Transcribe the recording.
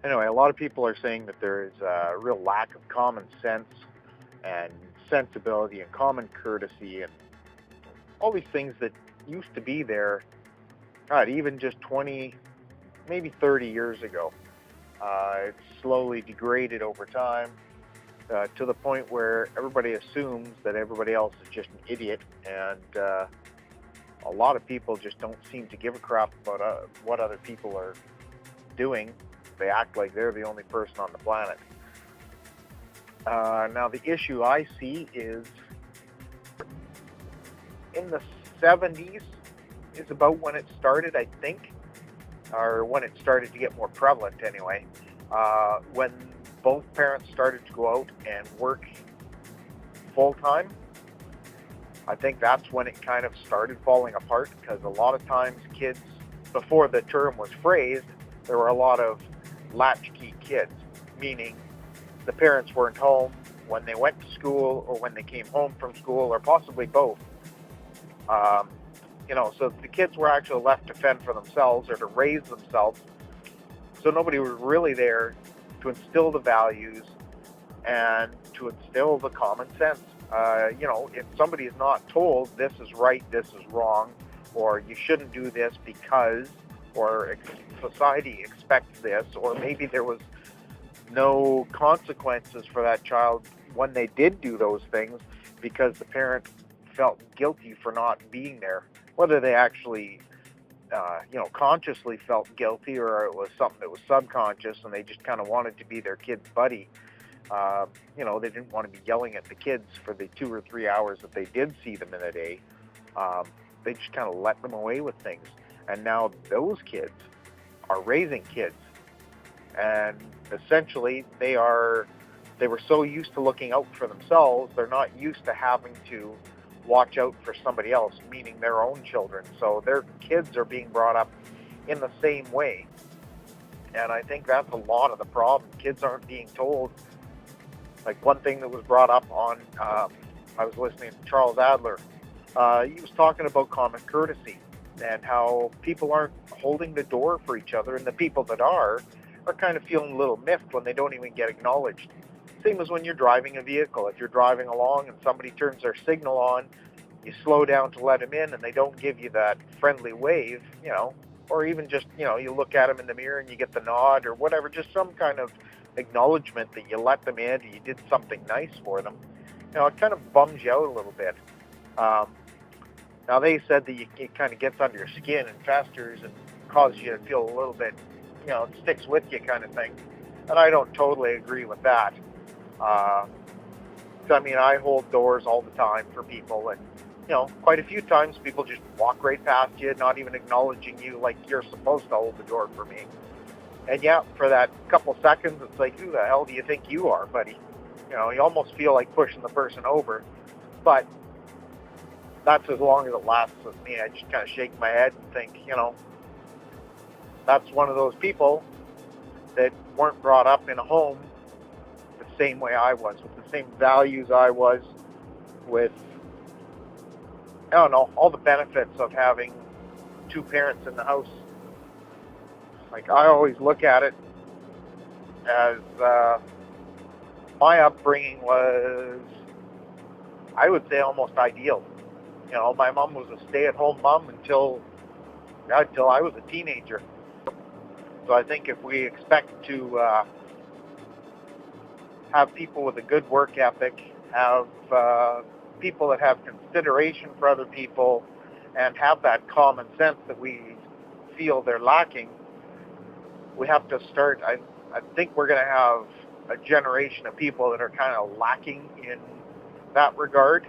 Anyway, a lot of people are saying that there is a real lack of common sense and sensibility and common courtesy and all these things that used to be there, God, even just 20, maybe 30 years ago. It's slowly degraded over time to the point where everybody assumes that everybody else is just an idiot, and a lot of people just don't seem to give a crap about what other people are doing. They act like they're the only person on the planet. Now, the issue I see is in the 70s is about when it started, I think, or when it started to get more prevalent anyway. When both parents started to go out and work full time, I think that's when it kind of started falling apart because a lot of times kids, before the term was phrased, there were a lot of latchkey kids, meaning the parents weren't home when they went to school or when they came home from school or possibly both. Um, so the kids were actually left to fend for themselves or to raise themselves. So nobody was really there to instill the values and to instill the common sense. If somebody is not told this is right, this is wrong, or you shouldn't do this because, or society expects this, or maybe there was no consequences for that child when they did do those things because the parent felt guilty for not being there, whether they actually consciously felt guilty or it was something that was subconscious and they just kind of wanted to be their kid's buddy. They didn't want to be yelling at the kids for the 2 or 3 hours that they did see them in a day. Um, they just kind of let them away with things. And now those kids are raising kids. And essentially they were so used to looking out for themselves, they're not used to having to watch out for somebody else, meaning their own children. So their kids are being brought up in the same way. And I think that's a lot of the problem. Kids aren't being told. Like one thing that was brought up on, I was listening to Charles Adler. He was talking about common courtesy and how people aren't holding the door for each other, and the people that are kind of feeling a little miffed when they don't even get acknowledged. Same as when you're driving a vehicle. If you're driving along and somebody turns their signal on, you slow down to let them in and they don't give you that friendly wave, or even just, you look at them in the mirror and you get the nod or whatever, just some kind of acknowledgement that you let them in, you did something nice for them. It kind of bums you out a little bit. Um, Now, they said that it kind of gets under your skin and festers and causes you to feel a little bit, it sticks with you kind of thing. And I don't totally agree with that. Uh, I hold doors all the time for people, and quite a few times people just walk right past you, not even acknowledging you like you're supposed to hold the door for me. And yeah, for that couple seconds, it's like, who the hell do you think you are, buddy? You almost feel like pushing the person over, but that's as long as it lasts with me. I just kind of shake my head and think, that's one of those people that weren't brought up in a home the same way I was, with the same values I was, with, I don't know, all the benefits of having two parents in the house. Like, I always look at it as my upbringing was, I would say, almost ideal. My mom was a stay-at-home mom until I was a teenager. So I think if we expect to have people with a good work ethic, have people that have consideration for other people, and have that common sense that we feel they're lacking, we have to start. I think we're going to have a generation of people that are kind of lacking in that regard.